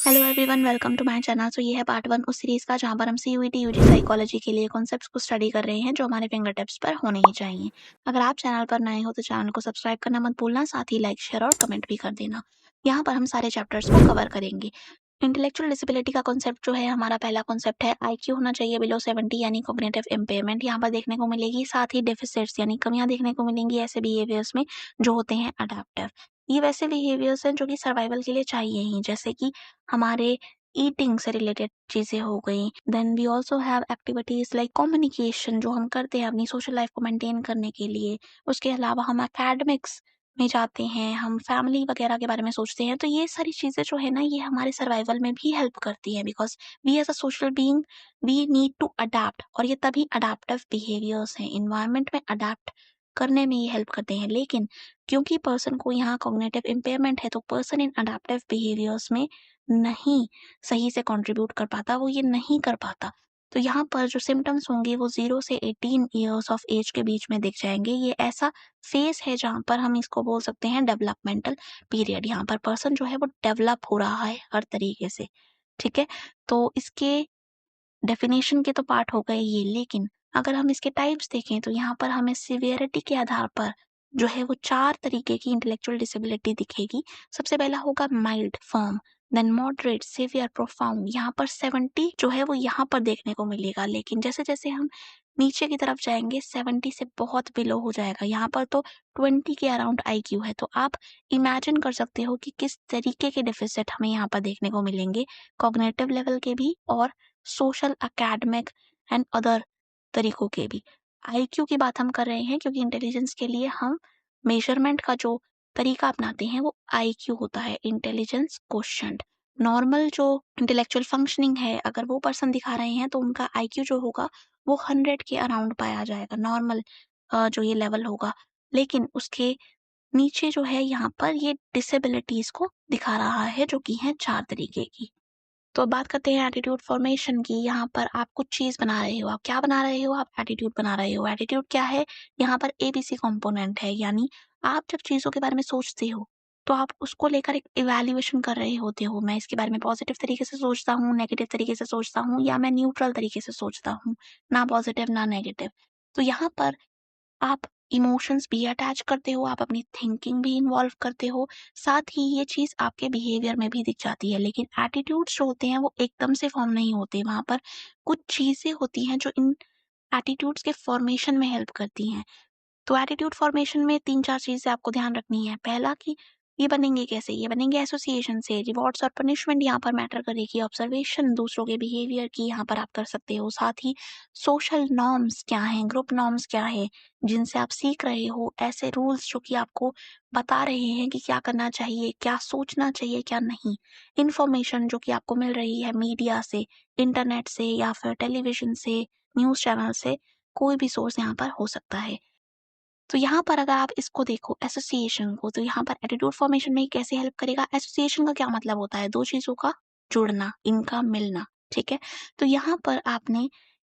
Hello everyone, welcome to my channel. ये है part 1 उस सीरीज़ का जहाँ पर हम सीयूईटी यूजी साइकोलॉजी के लिए कॉन्सेप्ट्स को स्टडी कर रहे हैं जो हमारे फिंगर टिप्स पर होने ही चाहिए। अगर आप चैनल पर नए हो तो चैनल को सब्सक्राइब करना मत भूलना, साथ ही लाइक, शेयर और कमेंट भी कर देना। यहाँ पर हम सारे चैप्टर्स को कवर करेंगे। इंटेलेक्चुअल डिसेबिलिटी का कॉन्सेप्ट जो है, हमारा पहला कॉन्सेप्ट है आईक्यू होना चाहिए बिलो 70 यानी कॉग्निटिव इम्पेयरमेंट यहाँ पर देखने को मिलेगी। साथ ही डेफिसिट्स यानी कमियां देखने को मिलेंगी ऐसे बिहेवियर्स में जो होते हैं अडेप्टिव। ये वैसे बिहेवियर्स हैं जो कि सर्वाइवल के लिए चाहिए ही, जैसे कि हमारे ईटिंग से रिलेटेड चीज़ें हो गई। Then we also have activities like communication जो हम करते हैं अपनी सोशल लाइफ को मेंटेन करने के लिए। उसके अलावा हम एकेडमिक्स में जाते हैं, हम फैमिली वगैरह के बारे में सोचते हैं। तो ये सारी चीज़ें जो है ना, ये हमारे सर्वाइवल में भी हेल्प करती हैं, because we as a social being we need to adapt, और ये तभी अडैप्टिव बिहेवियर्स हैं। एनवायरनमेंट में अडैप्ट करने में ये हेल्प करते हैं। लेकिन क्योंकि पर्सन को यहाँ कॉग्निटिव इम्पेयरमेंट है, तो पर्सन इन अडैप्टिव बिहेवियर्स में नहीं सही से कंट्रीब्यूट कर पाता, वो ये नहीं कर पाता। तो यहाँ पर जो सिम्पटम्स होंगे वो 0 से 18 इयर्स ऑफ एज के बीच में दिख जाएँगे। ये ऐसा फ़ेज़ है जहाँ पर हम इसको बोल सकते हैं डेवलपमेंटल पीरियड। यहाँ पर पर्सन जो है वो डेवलप हो रहा है हर तरीके से, ठीक है? तो इसके डेफ़िनेशन के तो पार्ट हो गए ये, लेकिन अगर हम इसके टाइप्स देखें तो यहाँ पर हमें सिवियरिटी के आधार पर जो है वो 4 तरीके की इंटेलेक्चुअल डिसेबिलिटी दिखेगी। सबसे पहला होगा mild firm, then moderate, severe, profound. यहाँ पर 70 जो है वो यहाँ पर देखने को मिलेगा, लेकिन जैसे-जैसे हम नीचे की तरफ जाएँगे 70 से बहुत बिलो हो जाएगा। यहाँ पर तो 20 के अराउंड आईक्यू है। तो आप इमेजिन कर सकते हो कि किस तरीके के डेफ़िसिट हमें यहाँ पर देखने को मिलेंगे, कॉग्निटिव लेवल के भी और सोशल, एकेडमिक एंड अदर तरीकों के भी। आईक्यू की बात हम कर रहे हैं क्योंकि इंटेलिजेंस के लिए हम मेजरमेंट का जो तरीका अपनाते हैं वो आईक्यू होता है, इंटेलिजेंस क्वोटिएंट। नॉर्मल जो इंटेलेक्चुअल फंक्शनिंग है, अगर वो पर्सन दिखा रहे हैं तो उनका आईक्यू जो होगा वो 100 के अराउंड पाया जाएगा, नॉर्मल जो ये लेवल होगा। लेकिन उसके नीचे जो है यहाँ पर ये डिसेबिलिटीज़ को दिखा रहा है जो कि हैं 4 तरीके की। तो बात करते हैं एटीट्यूड फॉर्मेशन की। यहाँ पर आप कुछ चीज़ बना रहे हो, आप क्या बना रहे हो? आप एटीट्यूड बना रहे हो। एटीट्यूड क्या है? यहाँ पर एबीसी कंपोनेंट है, यानी आप जब चीज़ों के बारे में सोचते हो, तो आप उसको लेकर एक इवैल्यूएशन कर रहे होते हो। मैं इसके बारे में पॉजिटिव तरीके से सोचता हूँ, नेगेटिव तरीके से सोचता हूँ, या मैं न्यूट्रल तरीके से सोचता हूँ, ना पॉजिटिव ना नेगेटिव। तो यहाँ पर आप इमोशंस भी अटैच करते हो, आप अपनी थिंकिंग भी इन्वॉल्व करते हो, साथ ही ये चीज़ आपके बिहेवियर में भी दिख जाती है। लेकिन एटीट्यूड्स जो होते हैं वो एकदम से फॉर्म नहीं होते, वहाँ पर कुछ चीज़ें होती हैं जो इन एटीट्यूड्स के फॉर्मेशन में हेल्प करती हैं। तो एटीट्यूड फॉर्मेशन में 3-4 चीज़ें आपको ध्यान रखनी है। पहला कि ये बनेंगे कैसे? ये बनेंगे एसोसिएशन से। रिवॉर्ड्स और पनिशमेंट यहाँ पर मैटर करेगी। ऑब्जर्वेशन दूसरों के बिहेवियर की यहाँ पर आप कर सकते हो। साथ ही सोशल नॉर्म्स क्या हैं, ग्रुप नॉर्म्स क्या है, जिनसे आप सीख रहे हो। ऐसे रूल्स जो कि आपको बता रहे हैं कि क्या करना चाहिए, क्या सोचना चाहिए, क्या नहीं। इन्फॉर्मेशन जो कि आपको मिल रही है मीडिया से, इंटरनेट से या फिर टेलीविज़न से, न्यूज़ चैनल से, कोई भी सोर्स यहाँ पर हो सकता है। तो यहाँ पर अगर आप इसको देखो एसोसिएशन को, तो यहाँ पर एटीट्यूड फॉर्मेशन में ये कैसे हेल्प करेगा? एसोसिएशन का क्या मतलब होता है? 2 चीज़ों का जुड़ना, इनका मिलना, ठीक है? तो यहाँ पर आपने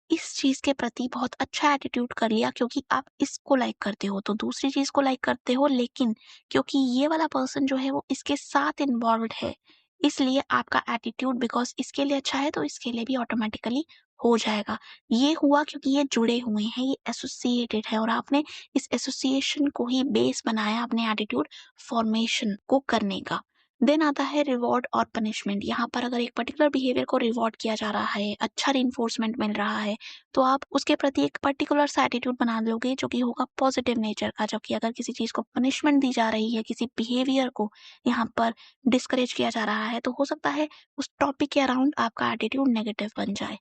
इस चीज़ के प्रति बहुत अच्छा एटीट्यूड कर लिया क्योंकि आप इसको लाइक करते हो, तो दूसरी चीज़ को लाइक करते हो, लेकिन क्योंकि ये वाला पर्सन जो है वो इसके साथ इन्वॉल्व्ड है, इसलिए आपका एटीट्यूड बिकॉज़ इसके लिए अच्छा है तो इसके लिए भी ऑटोमैटिकली हो जाएगा। ये हुआ क्योंकि ये जुड़े हुए हैं, ये एसोसिएटेड है, और आपने इस एसोसिएशन को ही बेस बनाया अपने एटीट्यूड फॉर्मेशन को करने का। देन आता है रिवॉर्ड और पनिशमेंट। यहाँ पर अगर एक पर्टिकुलर बिहेवियर को रिवॉर्ड किया जा रहा है, अच्छा रिइंफोर्समेंट मिल रहा है, तो आप उसके प्रति एक पर्टिकुलर सा एटीट्यूड बना लोगे जो कि होगा पॉजिटिव नेचर का। जबकि अगर किसी चीज़ को पनिशमेंट दी जा रही है, किसी बिहेवियर को यहाँ पर डिस्करेज किया जा रहा है, तो हो सकता है उस टॉपिक के अराउंड आपका एटीट्यूड नेगेटिव बन जाए।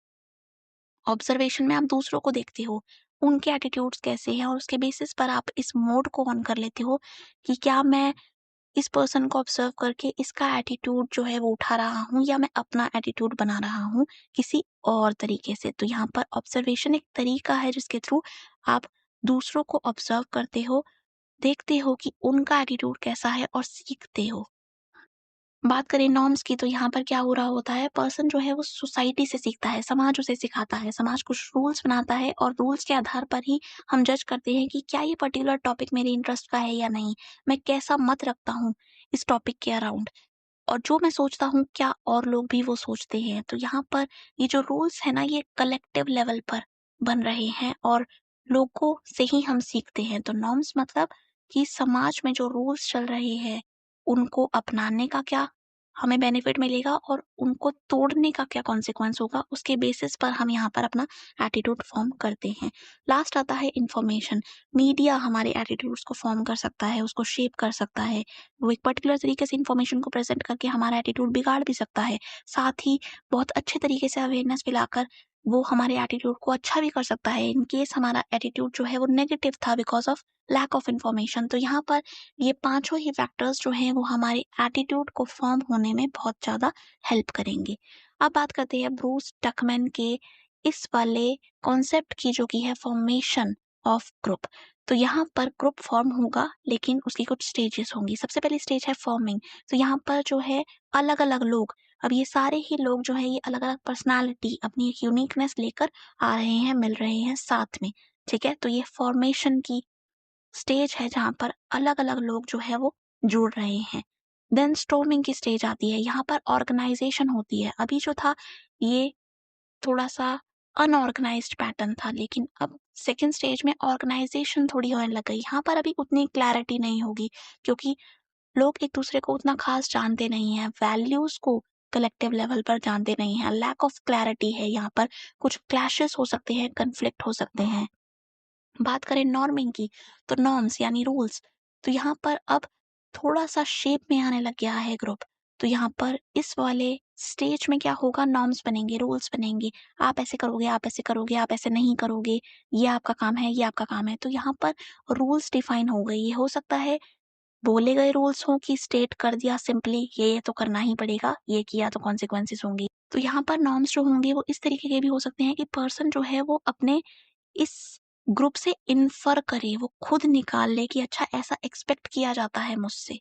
ऑब्जर्वेशन में आप दूसरों को देखते हो, उनके एटीट्यूड्स कैसे हैं, और उसके बेसिस पर आप इस मोड को ऑन कर लेते हो कि क्या मैं इस पर्सन को ऑब्जर्व करके इसका एटीट्यूड जो है वो उठा रहा हूँ, या मैं अपना एटीट्यूड बना रहा हूँ किसी और तरीके से। तो यहाँ पर ऑब्जर्वेशन एक तरीका है जिसके थ्रू आप दूसरों को ऑब्जर्व करते हो, देखते हो कि उनका एटीट्यूड कैसा है और सीखते हो। बात करें नॉर्म्स की, तो यहाँ पर क्या हो रहा होता है, पर्सन जो है वो सोसाइटी से सीखता है, समाज उसे सिखाता है, समाज कुछ रूल्स बनाता है और रूल्स के आधार पर ही हम जज करते हैं कि क्या ये पर्टिकुलर टॉपिक मेरे इंटरेस्ट का है या नहीं, मैं कैसा मत रखता हूँ इस टॉपिक के अराउंड। और जो मैं सोचता हूँ क्या और लोग भी वो सोचते हैं। तो यहाँ पर ये जो रूल्स है ना ये कलेक्टिव लेवल पर बन रहे हैं और लोगों से ही हम सीखते हैं। तो नॉर्म्स मतलब कि समाज में जो रूल्स चल रहे हैं उनको अपनाने का क्या हमें बेनिफिट मिलेगा और उनको तोड़ने का क्या कॉन्सिक्वेंस होगा, उसके बेसिस पर हम यहाँ पर अपना एटीट्यूड फॉर्म करते हैं। लास्ट आता है इन्फॉर्मेशन। मीडिया हमारे एटीट्यूड्स को फॉर्म कर सकता है, उसको शेप कर सकता है। वो एक पर्टिकुलर तरीके से इन्फॉर्मेशन को प्रेज़ेंट करके हमारा एटीट्यूड बिगाड़ भी सकता है। साथ ही बहुत अच्छे तरीके से अवेयरनेस फैलाकर वो हमारे एटीट्यूड को अच्छा भी कर सकता है इन केस हमारा एटीट्यूड जो है वो नेगेटिव था because of lack of information. तो यहाँ पर ये पाँचों ही फैक्टर्स जो हैं वो हमारे एटीट्यूड को फॉर्म होने में बहुत ज़्यादा हेल्प करेंगे। अब बात करते हैं ब्रूस टकमैन के इस वाले कॉन्सेप्ट की जो कि है फॉर्मेशन ऑफ ग्रुप। तो यहाँ पर ग्रुप फॉर्म होगा लेकिन उसकी कुछ स्टेजेस होंगी। सबसे पहली स्टेज है फॉर्मिंग। तो यहाँ पर जो है अलग-अलग लोग, अब ये सारे ही लोग जो हैं ये अलग-अलग पर्सनैलिटी अपनी एक यूनिकनेस लेकर आ रहे हैं, मिल रहे हैं साथ में, ठीक है? तो ये फॉर्मेशन की स्टेज है जहाँ पर अलग-अलग लोग जो है वो जुड़ रहे हैं। देन स्टॉर्मिंग की स्टेज आती है, यहाँ पर ऑर्गनाइज़ेशन होती है। अभी जो था ये थोड़ा-सा अनऑर्गनाइज़्ड पैटर्न था, लेकिन अब सेकंड स्टेज में ऑर्गनाइज़ेशन थोड़ी होने लग गई। यहाँ पर अभी उतनी क्लैरिटी नहीं होगी क्योंकि लोग एक-दूसरे को उतना ख़ास जानते नहीं हैं, वैल्यूज़ को कलेक्टिव लेवल पर जानते नहीं हैं, लैक ऑफ क्लैरिटी है यहाँ पर, कुछ क्लैशेस हो सकते हैं, कॉन्फ्लिक्ट हो सकते हैं। बात करें नॉर्मिंग की, तो नॉर्म्स यानी रूल्स, तो यहाँ पर अब थोड़ा-सा शेप में आने लग गया है ग्रुप। तो यहाँ पर इस वाले स्टेज में क्या होगा, नॉर्म्स बनेंगे, रूल्स बनेंगे। आप ऐसे करोगे, आप ऐसे करोगे, आप ऐसे नहीं करोगे, ये आपका काम है, ये आपका काम है। तो यहाँ पर रूल्स डिफाइन हो गई है। हो सकता है बोले गए रूल्स हों कि स्टेट कर दिया सिंपली ये तो करना ही पड़ेगा, ये किया तो कॉन्सिक्वेंसेस होंगी। तो यहाँ पर नॉर्म्स जो होंगे वो इस तरीके के भी हो सकते हैं कि पर्सन जो है वो अपने इस ग्रुप से इन्फर करे, वो खुद निकाल ले कि अच्छा ऐसा एक्सपेक्ट किया जाता है मुझसे।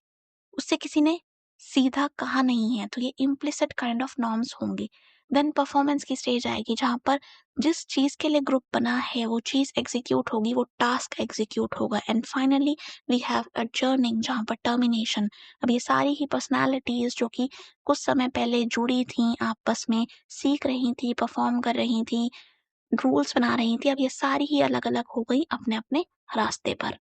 उससे किसी ने सीधा कहा नहीं है, तो ये इम्प्लिसिट काइंड ऑफ नॉर्म्स होंगे। देन परफॉर्मेंस की स्टेज आएगी जहाँ पर जिस चीज़ के लिए ग्रुप बना है वो चीज़ एग्ज़ीक्यूट होगी, वो टास्क एग्ज़ीक्यूट होगा एंड फाइनली वी हैव अडजर्निंग जहाँ पर टर्मिनेशन। अब ये सारी ही पर्सनैलिटीज़ जो कि कुछ समय पहले जुड़ी थीं, आपस में सीख रही थी, परफॉर्म कर रही थी, रूल्स बना रही थी, अब ये सारी ही अलग-अलग हो गई अपने-अपने रास्ते पर।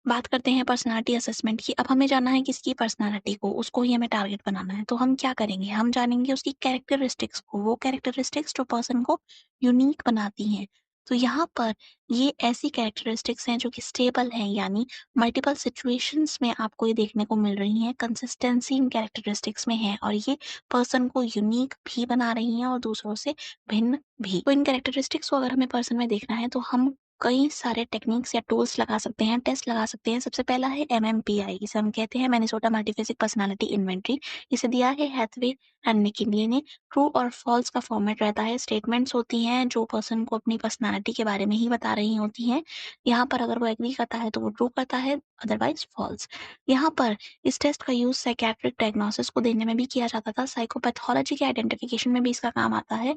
बात करते हैं पर्सनैलिटी असेसमेंट की। अब हमें जानना है किसकी पर्सनैलिटी को, उसको ही हमें टारगेट बनाना है। तो हम क्या करेंगे? हम जानेंगे उसकी कैरेक्टरिस्टिक्स को, वो कैरेक्टरिस्टिक्स जो पर्सन को यूनिक बनाती हैं। तो यहाँ पर ये ऐसी कैरेक्टरिस्टिक्स हैं जो कि स्टेबल हैं, यानी मल्टीपल सिचुएशंस में आपको ये देखने को मिल रही हैं, कंसिस्टेंसी इन कैरेक्टरिस्टिक्स में है और ये पर्सन को यूनिक भी बना रही हैं और दूसरों से भिन्न भी। तो इन कैरेक्टरिस्टिक्स को अगर हमें पर्सन में देखना है तो हम कई सारे टेक्निक्स या टूल्स लगा सकते हैं, टेस्ट लगा सकते हैं। सबसे पहला है एमएमपीआई, इसे हम कहते हैं मिनेसोटा मल्टीफेसिक पर्सनैलिटी इन्वेंटरी। इसे दिया है हैथवे एंड निकिलिया ने। ट्रू और फॉल्स का फॉर्मेट रहता है, स्टेटमेंट्स होती हैं जो पर्सन को अपनी पर्सनैलिटी के बारे में ही बता रही होती हैं। यहाँ पर अगर वो एग्री करता है तो वो ट्रू करता है, अदरवाइज़ फॉल्स। यहाँ पर इस टेस्ट का यूज़ साइकियाट्रिक डायग्नोसिस को देने में भी किया जाता था, साइकोपैथोलॉजी के आइडेंटिफिकेशन में भी इसका काम आता है।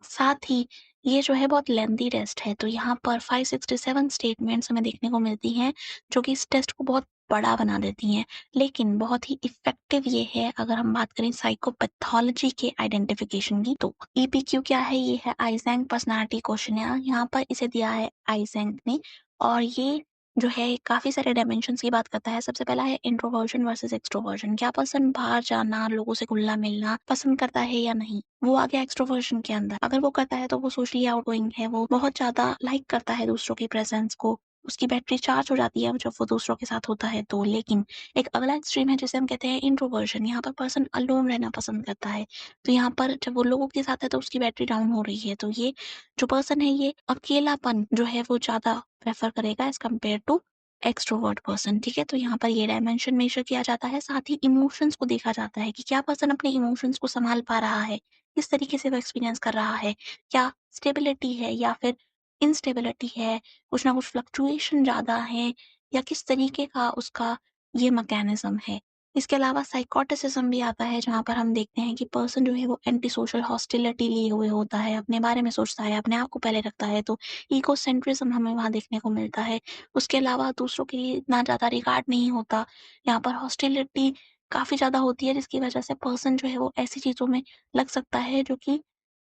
साथ ही ये जो है बहुत लेंथी टेस्ट है, तो यहाँ पर 567 स्टेटमेंट्स हमें देखने को मिलती हैं, जो कि इस टेस्ट को बहुत बड़ा बना देती हैं। लेकिन बहुत ही इफ़ेक्टिव ये है अगर हम बात करें साइकोपैथोलॉजी के आइडेंटिफिकेशन की तो। ईपीक्यू क्या है? ये है आइज़ेंक पर्सनैलिटी क्वेश्चनेयर, यहाँ पर इसे दिया है आइज़ेंक ने और ये जो है काफ़ी सारे डायमेंशंस की बात करता है। सबसे पहला है इंट्रोवर्जन वर्सेस एक्सट्रोवर्जन। क्या पर्सन बाहर जाना, लोगों से घुलना-मिलना पसंद करता है या नहीं? वो आ गया एक्सट्रोवर्जन के अंदर। अगर वो करता है तो वो सोशली आउटगोइंग है, वो बहुत ज़्यादा लाइक करता है दूसरों की प्रेज़ेंस को, उसकी बैटरी चार्ज हो जाती है जब वो दूसरों के साथ होता है तो। लेकिन एक अगला एक्सट्रीम है जिसे हम कहते हैं इंट्रोवर्जन, यहाँ पर पर्सन अलोन रहना पसंद करता है। तो यहाँ पर जब वो लोगों के साथ है तो उसकी बैटरी डाउन हो रही है, तो ये जो पर्सन है ये अकेलापन जो है वो ज़्यादा प्रेफ़र करेगा as compare to extrovert person, ठीक है? तो यहाँ पर ये डायमेंशन मेज़र किया जाता है, साथ ही इमोशंस को देखा जाता है कि क्या पर्सन अपने इमोशंस को सँभाल पा रहा है, किस तरीके से वो एक्सपीरियंस कर रहा है, क्या स्टेबिलिटी है या फिर इंस्टेबिलिटी है, कुछ ना कुछ फ्लक्चुएशन ज़्यादा है या किस तरीके का उसका ये मैकेनिज़्म है। इसके अलावा साइकोटिसिज़्म भी आता है जहाँ पर हम देखते हैं कि पर्सन जो है वो एंटी सोशल हॉस्टिलिटी लिए हुए होता है, अपने बारे में सोचता है, अपने आप को पहले रखता है, तो इगोसेंट्रिज़्म हमें वहाँ देखने को मिलता है। उसके अलावा दूसरों के लिए इतना ज़्यादा रिगार्ड नहीं होता, यहाँ पर हॉस्टिलिटी काफ़ी ज़्यादा होती है, जिसकी वजह से पर्सन जो है वो ऐसी चीज़ों में लग सकता है जो कि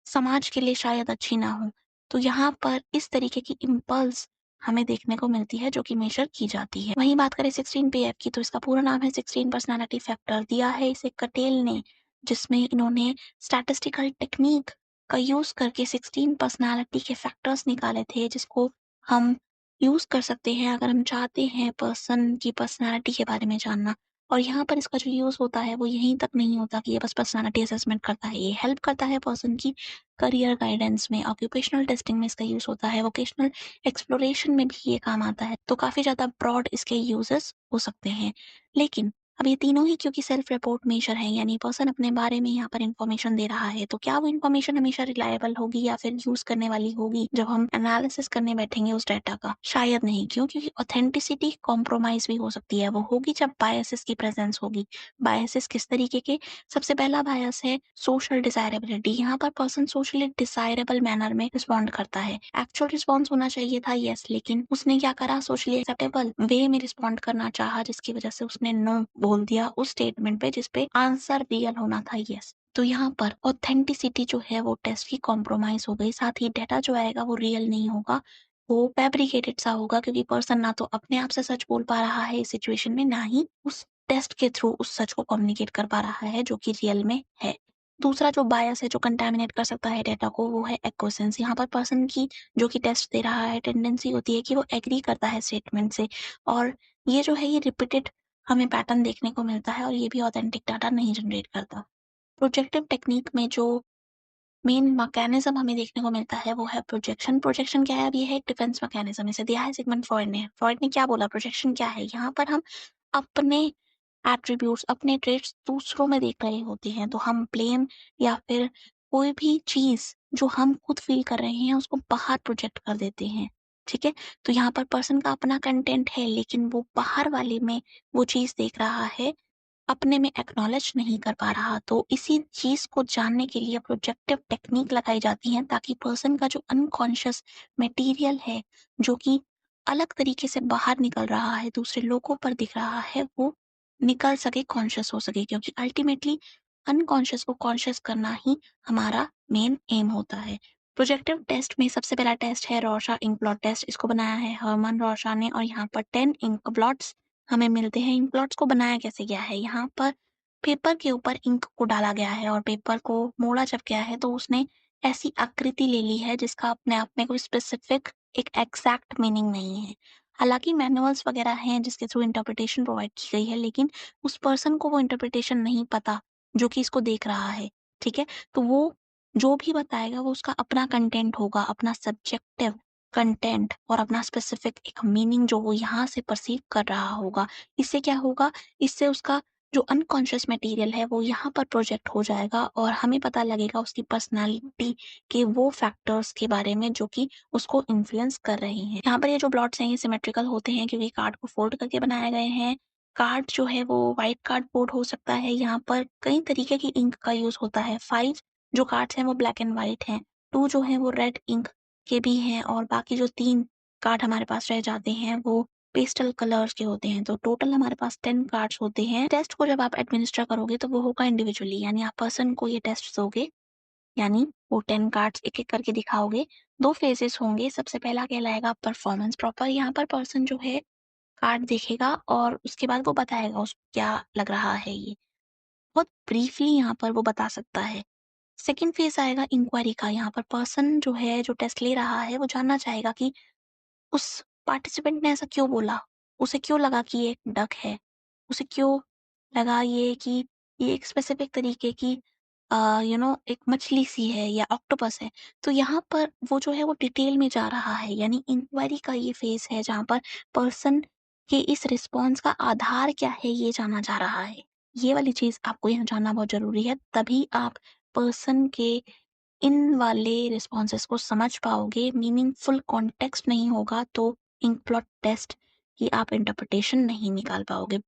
समाज के लिए शायद अच्छी ना हो। तो यहाँ पर इस तरीके की इम्पल्स हमें देखने को मिलती है जो कि मेज़र की जाती है। वहीं बात करें 16 पीएफ की, तो इसका पूरा नाम है 16 पर्सनैलिटी फैक्टर। दिया है इसे कटेल ने, जिसमें इन्होंने स्टैटिस्टिकल टेक्नीक का यूज़ करके 16 पर्सनैलिटी के फैक्टर्स निकाले थे, जिसको हम यूज़ कर सकते हैं अगर हम चाहते हैं पर्सन की पर्सनैलिटी के बारे में जानना। और यहाँ पर इसका जो यूज़ होता है वो यहीं तक नहीं होता कि ये बस पर्सनैलिटी असेसमेंट करता है, ये हेल्प करता है पर्सन की करियर गाइडेंस में, ऑक्यूपेशनल टेस्टिंग में इसका यूज़ होता है, वोकेशनल एक्सप्लोरेशन में भी ये काम आता है। तो काफ़ी ज़्यादा ब्रॉड इसके यूज़ेस हो सकते हैं। लेकिन अब ये तीनों ही क्योंकि सेल्फ रिपोर्ट मेजर हैं, यानी पर्सन अपने बारे में यहाँ पर इन्फॉर्मेशन दे रहा है, तो क्या वो इन्फॉर्मेशन हमेशा रिलायबल होगी या फिर यूज़ करने वाली होगी जब हम एनालिसिस करने बैठेंगे उस डेटा का? शायद नहीं। क्यों? क्योंकि ऑथेंटिसिटी कॉम्प्रोमाइज़ भी हो सकती है। वो होगी जब बायसेस की प्रेज़ेंस होगी। बायसेस किस तरीके के? सबसे पहला बायस है सोशल डिज़ायरेबिलिटी। यहाँ पर पर्सन सोशली डिज़ायरेबल मैनर में रिस्पॉन्ड करता है। एक्चुअल रिस्पॉन्स होना चाहिए था येस, लेकिन उसने क्या करा, सोशली एक्सेप्टेबल वे में रिस्पॉन्ड करना चाहा, जिसकी वजह से उसने नो बोल दिया उस स्टेटमेंट पे जिस पे आंसर रियल होना था येस। तो यहाँ पर ऑथेंटिसिटी जो है वो टेस्ट की कॉम्प्रोमाइज़ हो गई। साथ ही डेटा जो आएगा वो रियल नहीं होगा, वो फैब्रिकेटेड सा होगा, क्योंकि पर्सन ना तो अपने आप से सच बोल पा रहा है इस सिचुएशन में, ना ही उस टेस्ट के थ्रू उस सच को कम्युनिकेट कर पा रहा है जो कि रियल में है। दूसरा जो बायस है जो कंटामिनेट कर सकता है डेटा को, वो है एक्विसेंस। यहाँ पर पर्सन की जो कि टेस्ट दे रहा है टेंडेंसी होती है कि वो एग्री करता है स्टेटमेंट से, और ये जो है ये रिपीटेड हमें पैटर्न देखने को मिलता है, और ये भी ऑथेंटिक डाटा नहीं जनरेट करता। प्रोजेक्टिव टेक्नीक में जो मेन मैकेनिज्म हमें देखने को मिलता है वो है प्रोजेक्शन। प्रोजेक्शन क्या है? अब ये है एक डिफेंस मैकेनिज्म, इसे दिया है सिगमंड फ्रॉइड ने। फ्रॉइड ने क्या बोला, प्रोजेक्शन क्या है? यहाँ पर हम अपने एट्रिब्यूट्स, अपने ट्रेट्स दूसरों में देख रहे होते हैं, तो हम ब्लेम या फिर कोई भी चीज़ जो हम खुद फ़ील कर रहे हैं उसको बाहर प्रोजेक्ट कर देते हैं, ठीक है? तो यहाँ पर पर्सन का अपना कंटेंट है, लेकिन वो बाहर वाले में वो चीज़ देख रहा है, अपने में एक्नॉलेज नहीं कर पा रहा। तो इसी चीज़ को जानने के लिए प्रोजेक्टिव टेक्नीक लगाई जाती हैं, ताकि पर्सन का जो अनकॉन्शियस मटेरियल है, जो कि अलग तरीके से बाहर निकल रहा है, दूसरे लोगों पर दिख रहा है, वो निकल सके, कॉन्शियस हो सके, क्योंकि अल्टीमेटली अनकॉन्शियस को कॉन्शियस करना ही हमारा मेन एम होता है। प्रोजेक्टिव टेस्ट में सबसे पहला टेस्ट है रॉशा इंक ब्लॉट टेस्ट। इसको बनाया है हर्मन रॉशा ने, और यहाँ पर 10 इंक ब्लॉट्स हमें मिलते हैं। इंक ब्लॉट्स को बनाया कैसे गया है? यहाँ पर पेपर के ऊपर इंक को डाला गया है और पेपर को मोड़ा जब गया है तो उसने ऐसी आकृति ले ली है जिसका अपने आप में कोई स्पेसिफिक एक एग्जैक्ट मीनिंग नहीं है। हालाँकि मैनुअल्स वगैरह हैं जिसके थ्रू इंटरप्रिटेशन प्रोवाइड की गई है, लेकिन उस पर्सन को वो इंटरप्रिटेशन नहीं पता जो कि इसको देख रहा है, ठीक है? तो वो जो भी बताएगा वो उसका अपना कंटेंट होगा, अपना सब्जेक्टिव कंटेंट और अपना स्पेसिफिक एक मीनिंग जो वो यहाँ से परसीव कर रहा होगा। इससे क्या होगा? इससे उसका जो अनकॉन्शियस मटेरियल है वो यहाँ पर प्रोजेक्ट हो जाएगा और हमें पता लगेगा उसकी पर्सनैलिटी के वो फैक्टर्स के बारे में जो कि उसको इन्फ्लुएंस कर रहे हैं। यहाँ पर ये जो ब्लॉट्स हैं ये सिमेट्रिकल होते हैं क्योंकि कार्ड को फोल्ड करके बनाए गए हैं। कार्ड जो है वो व्हाइट कार्डबोर्ड हो सकता है। यहाँ पर कई तरीके की इंक का यूज़ होता है। 5 जो कार्ड्स हैं वो ब्लैक एंड व्हाइट हैं। 2 जो हैं वो रेड इंक के भी हैं और बाकी जो 3 कार्ड हमारे पास रह जाते हैं वो पेस्टल कलर्स के होते हैं। तो टोटल हमारे पास 10 कार्ड्स होते हैं। टेस्ट को जब आप एडमिनिस्टर करोगे तो वो होगा इंडिविजुअली, यानी आप पर्सन को ये टेस्ट दोगे, यानी वो 10 कार्ड्स एक-एक करके दिखाओगे। 2 फेजेस होंगे। सबसे पहला कहलाएगा परफॉर्मेंस प्रॉपर। यहाँ पर पर्सन जो है कार्ड देखेगा और उसके बाद वो बताएगा उसको क्या लग रहा है ये। बहुत ब्रीफली यहाँ पर वो बता सकता है। सेकंड फेज आएगा इंक्वायरी का। यहाँ पर पर्सन जो है, जो टेस्ट ले रहा है, वो जानना चाहेगा कि उस पार्टिसिपेंट ने ऐसा क्यों बोला? उसे क्यों लगा कि ये एक डक है? उसे क्यों लगा ये कि ये एक स्पेसिफिक तरीके की एक मछली सी है या ऑक्टोपस है? तो यहाँ पर वो जो है वो डिटेल में जा रहा है, यानी इंक्वायरी का ये फेज़ है जहाँ पर पर्सन के इस रिस्पॉन्स का आधार क्या है ये जाना जा रहा है। ये वाली चीज़ आपको यहाँ जानना बहुत ज़रूरी है, तभी आप पर्सन के इन वाले रिस्पॉन्सेज़ को समझ पाओगे। मीनिंगफुल कॉन्टेक्स्ट नहीं होगा तो इंक ब्लॉट टेस्ट की आप इंटरप्रिटेशन नहीं निकाल पाओगे।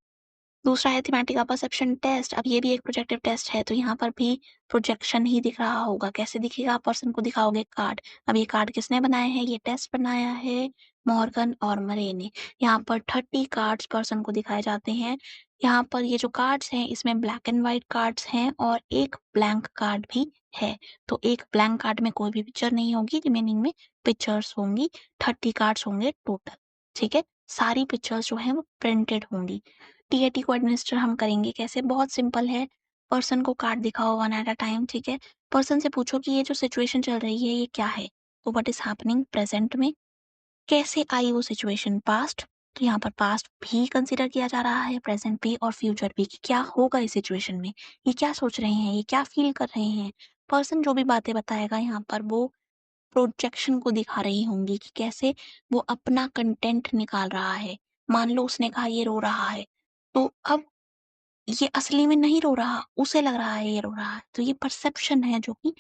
दूसरा है थीमेटिक परसेप्शन टेस्ट। अब ये भी एक प्रोजेक्टिव टेस्ट है, तो यहाँ पर भी प्रोजेक्शन ही दिख रहा होगा। कैसे दिखेगा? पर्सन को दिखाओगे कार्ड। अब ये कार्ड किसने बनाए हैं? ये टेस्ट बनाया है मॉर्गन और मरे ने। यहाँ पर 30 कार्ड्स पर्सन को दिखाए जाते हैं। यहाँ पर ये जो कार्ड्स हैं इसमें ब्लैक एंड व्हाइट कार्ड्स हैं और एक ब्लैंक कार्ड भी है। तो एक ब्लैंक कार्ड में कोई भी पिक्चर नहीं होगी, रिमेनिंग में पिक्चर्स होंगी। 30 कार्ड्स होंगे टोटल, ठीक है। सारी पिक्चर्स जो हैं वो प्रिंटेड होंगी। टीएटी को एडमिनिस्टर हम करेंगे कैसे? बहुत सिंपल है। पर्सन को कार्ड दिखाओ वन एट अ टाइम, ठीक है। पर्सन से पूछो कि ये जो सिचुएशन चल रही है ये क्या है? तो व्हाट इज हैपनिंग प्रेजेंट में? कैसे आई वो सिचुएशन पास्ट? तो यहाँ पर पास्ट भी कंसीडर किया जा रहा है, प्रेजेंट भी और फ्यूचर भी, कि क्या होगा इस सिचुएशन में, ये क्या सोच रहे हैं, ये क्या फील कर रहे हैं। पर्सन जो भी बातें बताएगा यहाँ पर वो प्रोजेक्शन को दिखा रही होंगी कि कैसे वो अपना कंटेंट निकाल रहा है। मान लो उसने कहा ये रो रहा है, तो अब ये असली में नहीं रो रहा, उसे लग रहा है ये रो रहा है। तो ये परसेप्शन है जो कि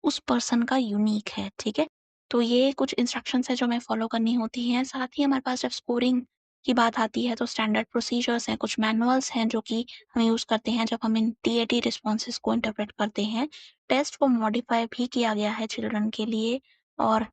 उस पर्सन का यूनिक है, ठीक है। तो ये कुछ इंस्ट्रक्शंस है जो हमें फॉलो करनी होती हैं। साथ ही हमारे पास जब स्कोरिंग की बात आती है तो स्टैंडर्ड प्रोसीजर्स हैं, कुछ मैनुअल्स हैं जो कि हम यूज़ करते हैं जब हम इन टीएटी रिस्पॉन्सेज को इंटरप्रेट करते हैं। टेस्ट को मॉडिफाई भी किया गया है चिल्ड्रन के लिए और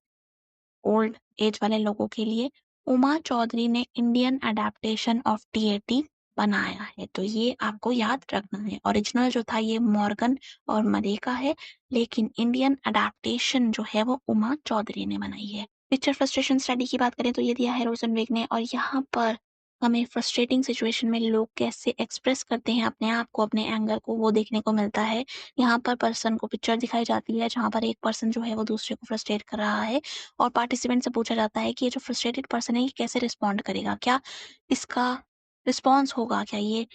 ओल्ड एज वाले लोगों के लिए। उमा चौधरी ने इंडियन अडेप्टेशन ऑफ टीएटी बनाया है, तो ये आपको याद रखना है। ओरिजिनल जो था ये मॉर्गन और मरे का है, लेकिन इंडियन अडेप्टेशन जो है वो उमा चौधरी ने बनाई है। पिक्चर फ्रस्ट्रेशन स्टडी की बात करें तो ये दिया है रोजनवेग ने, और यहाँ पर हमें फ्रस्ट्रेटिंग सिचुएशन में लोग कैसे एक्सप्रेस करते हैं अपने आप को, अपने एंगर को, वो देखने को मिलता है। यहाँ पर पर्सन को पिक्चर दिखाई जाती है जहाँ पर एक पर्सन जो है वो दूसरे को फ्रस्ट्रेट कर रहा है और पार्टिसिपेंट से पूछा जाता है कि ये जो फ्रस्ट्रेटेड पर्सन है ये कैसे रिस्पॉन्ड करेगा, क्या इसका रिस्पॉन्स होगा, क्या ये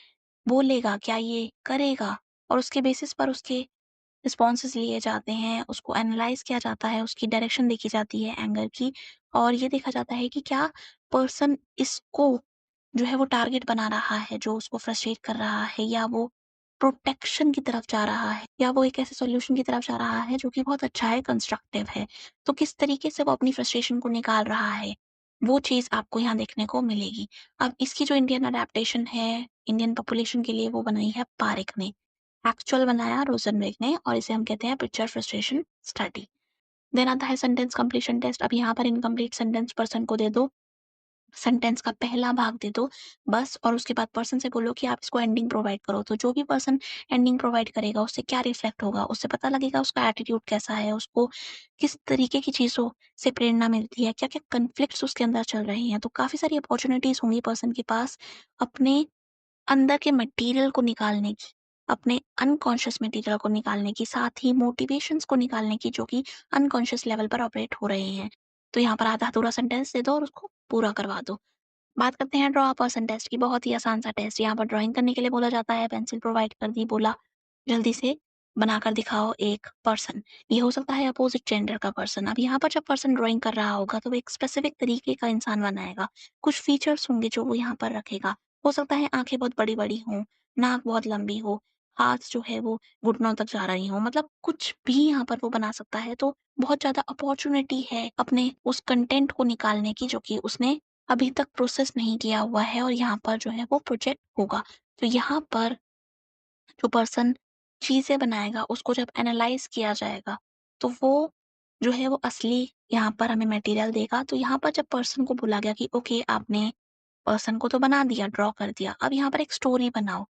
बोलेगा, क्या ये करेगा, और उसके बेसिस पर उसके रिस्पॉन्सेस लिए जाते हैं, उसको एनालाइज किया जाता है, उसकी डायरेक्शन देखी जाती है एंगर की, और ये देखा जाता है कि क्या पर्सन इसको जो है वो टारगेट बना रहा है जो उसको फ्रस्ट्रेट कर रहा है, या वो प्रोटेक्शन की तरफ जा रहा है, या वो एक ऐसे सॉल्यूशन की तरफ जा रहा है जो कि बहुत अच्छा है, कंस्ट्रक्टिव है। तो किस तरीके से वो अपनी फ्रस्ट्रेशन को निकाल रहा है, वो चीज़ आपको यहाँ देखने को मिलेगी। अब इसकी जो इंडियन अडेप्टेशन है इंडियन पॉपुलेशन के लिए वो बनाई है पारेख ने। एक्चुअल बनाया रोजनवेग ने, और इसे हम कहते हैं पिक्चर फ्रस्ट्रेशन स्टडी। देन आता है सेंटेंस कंप्लीशन टेस्ट। अब यहाँ पर इनकम्प्लीट सेंटेंस पर्सन को दे दो, सेंटेंस का पहला भाग दे दो बस, और उसके बाद पर्सन से बोलो कि आप इसको एंडिंग प्रोवाइड करो। तो जो भी पर्सन एंडिंग प्रोवाइड करेगा उससे क्या रिफ्लेक्ट होगा, उससे पता लगेगा उसका एटीट्यूड कैसा है, उसको किस तरीके की चीज़ों से प्रेरणा मिलती है, क्या-क्या कॉन्फ्लिक्ट्स उसके अंदर चल रहे हैं। तो काफ़ी सारी अपॉर्च्युनिटीज़ होंगी पर्सन के पास अपने अंदर के मटेरियल को निकालने की, अपने अनकॉन्शियस मटेरियल को निकालने की, साथ ही मोटिवेशंस को निकालने की जो कि अनकॉन्शियस लेवल पर ऑपरेट हो रहे हैं। तो यहाँ पर आधा-अधूरा सेंटेंस दे दो और उसको पूरा करवा दो। बात करते हैं ड्रॉ अ पर्सन टेस्ट की। बहुत ही आसान सा टेस्ट, यहाँ पर ड्राइंग करने के लिए बोला जाता है, पेंसिल प्रोवाइड कर दी, बोला जल्दी से बनाकर दिखाओ एक पर्सन। ये हो सकता है अपोजिट जेंडर का पर्सन। अब यहाँ पर जब पर्सन ड्राइंग कर रहा होगा तो वो एक स्पेसिफिक तरीके का इंसान बनाएगा। कुछ फीचर्स होंगे जो वो यहाँ पर रखेगा। हो सकता है आंखें बहुत बड़ी बड़ी हों, नाक बहुत लंबी हो, हाथ जो है वो घुटनों तक जा रही हो, मतलब कुछ भी यहाँ पर वो बना सकता है। तो बहुत ज्यादा अपॉर्चुनिटी है अपने उस कंटेंट को निकालने की जो कि उसने अभी तक प्रोसेस नहीं किया हुआ है, और यहाँ पर जो है वो प्रोजेक्ट होगा। तो यहाँ पर जो पर्सन चीज़ें बनाएगा उसको जब एनालाइज़ किया जाएगा, तो वो जो है वो असली यहाँ पर हमें मटेरियल देगा। तो यहाँ पर जब पर्सन को बोला गया कि ओके आपने पर्सन को तो बना दिया, ड्रॉ कर दिया, अब यहाँ पर एक स्टोरी बनाओ।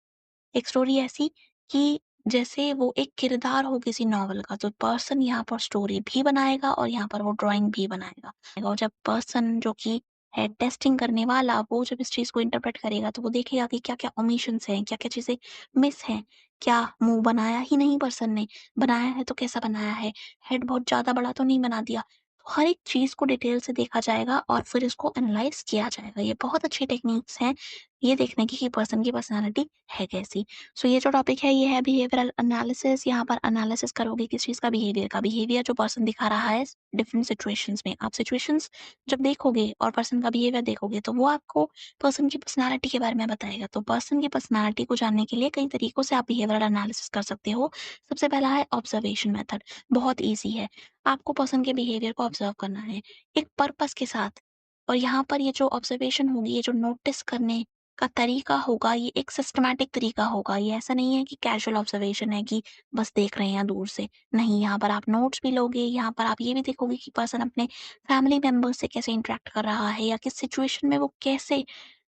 एक स्टोरी ऐसी कि जैसे वो एक किरदार हो किसी नॉवल का, तो पर्सन यहाँ पर स्टोरी भी बनाएगा और यहाँ पर वो ड्राइंग भी बनाएगा। और जब पर्सन जो कि है टेस्टिंग करने वाला, वो जब इस चीज़ को इंटरप्रेट करेगा तो वो देखेगा कि क्या-क्या ओमिशंस हैं, क्या-क्या चीज़ें मिस हैं। क्या मुँह बनाया ही नहीं पर्सन ने? बनाया है तो कैसा बनाया है? हेड बहुत ज़्यादा बड़ा तो नहीं बना दिया? तो हर एक चीज़ को डिटेल से देखा जाएगा और फिर इसको एनालाइज़ किया जाएगा। ये बहुत अच्छी टेक्निक्स हैं ये देखने की कि पर्सन की पर्सनैलिटी है कैसी। सो ये जो टॉपिक है ये है बिहेवियरल एनालिसिस। यहाँ पर एनालिसिस करोगे किस चीज़ का? बिहेवियर का। बिहेवियर जो पर्सन दिखा रहा है डिफरेंट सिचुएशंस में। आप सिचुएशंस जब देखोगे और पर्सन का बिहेवियर देखोगे तो वो आपको पर्सन की पर्सनैलिटी के बारे में बताएगा। तो पर्सन की पर्सनैलिटी को जानने के लिए कई तरीकों से आप बिहेवियरल एनालिसिस कर सकते हो। सबसे पहला है ऑब्जर्वेशन मेथड। बहुत ईज़ी है। आपको पर्सन के बिहेवियर को ऑब्जर्व करना है एक पर्पस के साथ, और यहाँ पर ये जो ऑब्जर्वेशन होगी, ये जो नोटिस करने का तरीका होगा, ये एक सिस्टमैटिक तरीका होगा। ये ऐसा नहीं है कि कैजुअल ऑब्जर्वेशन है कि बस देख रहे हैं दूर से। नहीं, यहाँ पर आप नोट्स भी लोगे, यहाँ पर आप ये भी देखोगे कि पर्सन अपने फैमिली मेंबर्स से कैसे इंटरैक्ट कर रहा है या किस सिचुएशन में वो कैसे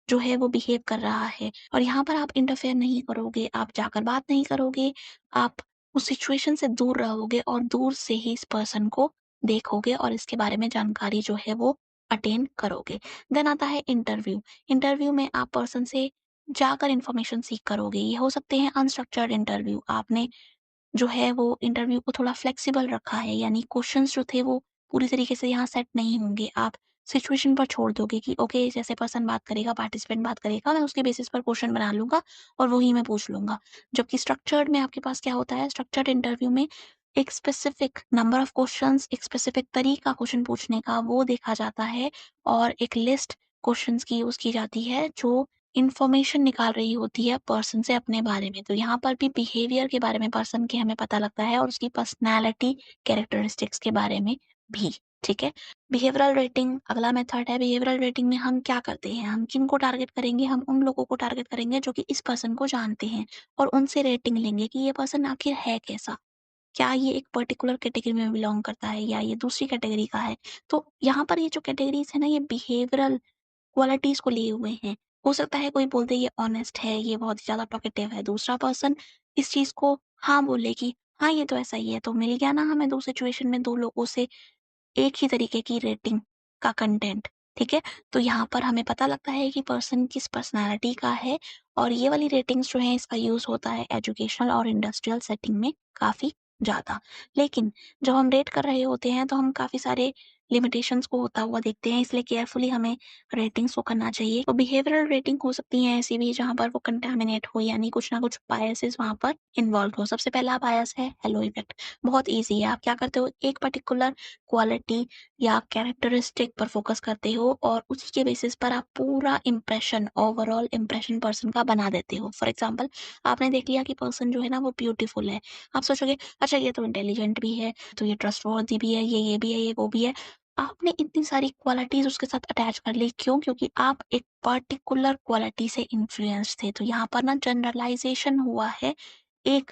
जो है वो बिहेव कर रहा है। और यहाँ पर आप इंटरफेयर नहीं करोगे, आप जाकर बात नहीं करोगे, आप उस सिचुएशन से दूर रहोगे और दूर से ही इस पर्सन को देखोगे और इसके बारे में जानकारी जो है वो अटेन करोगे। देन आता है इंटरव्यू। इंटरव्यू में आप पर्सन से जाकर इन्फॉर्मेशन सीख करोगे। ये हो सकते हैं अनस्ट्रक्चर्ड इंटरव्यू। आपने जो है वो इंटरव्यू को थोड़ा फ्लेक्सिबल रखा है, यानी क्वेश्चंस जो थे वो पूरी तरीके से यहाँ सेट नहीं होंगे। आप सिचुएशन पर छोड़ दोगे कि ओके, जैसे पर्सन बात करेगा, पार्टिसिपेंट बात करेगा, मैं उसके बेसिस पर क्वेश्चन बना लूँगा और वही मैं पूछ लूँगा। जबकि स्ट्रक्चर्ड में आपके पास क्या होता है, स्ट्रक्चर्ड इंटरव्यू में एक स्पेसिफिक नंबर ऑफ क्वेश्चंस, एक स्पेसिफिक तरीका क्वेश्चन पूछने का वो देखा जाता है और एक लिस्ट क्वेश्चंस की यूज़ की जाती है जो इन्फॉर्मेशन निकाल रही होती है पर्सन से अपने बारे में। तो यहाँ पर भी बिहेवियर के बारे में पर्सन के हमें पता लगता है और उसकी पर्सनैलिटी कैरेक्टरिस्टिक्स के बारे में भी, ठीक है? बिहेवियरल रेटिंग अगला मेथड है। बिहेवियरल रेटिंग में हम क्या करते हैं, हम किनको टारगेट करेंगे, हम उन लोगों को टारगेट करेंगे जो कि इस पर्सन को जानते हैं और उनसे रेटिंग लेंगे कि ये पर्सन आखिर है कैसा? क्या ये एक पर्टिकुलर कैटेगरी में बिलॉन्ग करता है या ये दूसरी कैटेगरी का है? तो यहाँ पर ये जो कैटेगरीज़ है ना, ये बिहेवियरल क्वालिटीज़ को लिए हुए हैं। हो सकता है कोई बोल दे ये ऑनेस्ट है, ये बहुत ही ज़्यादा टॉकेटिव है, दूसरा पर्सन इस चीज़ को हाँ बोले कि हाँ, ये तो ऐसा ही है, तो मिल गया ना हमें 2 सिचुएशन में 2 लोगों से एक ही तरीके की रेटिंग का कंटेंट, ठीक है? तो यहाँ पर हमें पता लगता है कि पर्सन किस पर्सनैलिटी का है और ये वाली रेटिंग्स जो हैं इसका यूज़ होता है एजुकेशनल और इंडस्ट्रियल सेटिंग में काफ़ी ज़्यादा। लेकिन जब हम रेट कर रहे होते हैं तो हम काफ़ी सारे लिमिटेशंस को होता हुआ देखते हैं, इसलिए केयरफुली हमें रेटिंग्स को करना चाहिए। तो बिहेवियरल रेटिंग हो सकती है ऐसी भी जहाँ पर वो कंटामिनेट हो, यानी कुछ ना कुछ बायसेस वहाँ पर इन्वॉल्व हो। सबसे पहला बायस है हेलो इफेक्ट। बहुत ईज़ी है, आप क्या करते हो, एक पर्टिकुलर क्वालिटी या कैरेक्टरिस्टिक पर फोकस करते हो और उसी के बेसिस पर आप पूरा इंप्रेशन, ओवरऑल इंप्रेशन पर्सन का बना देते हो। फॉर एग्जांपल, आपने देख लिया कि पर्सन जो है ना वो ब्यूटीफुल है। आप सोचोगे अच्छा ये तो इंटेलिजेंट भी है, तो ये ट्रस्टवर्थी भी है, ये भी है, ये वो भी है। आपने इतनी सारी क्वालिटीज़ उसके साथ अटैच कर ली, क्यों? क्योंकि आप एक पर्टिकुलर क्वालिटी से इन्फ्लुएंस थे। तो यहाँ पर ना जनरलाइज़ेशन हुआ है एक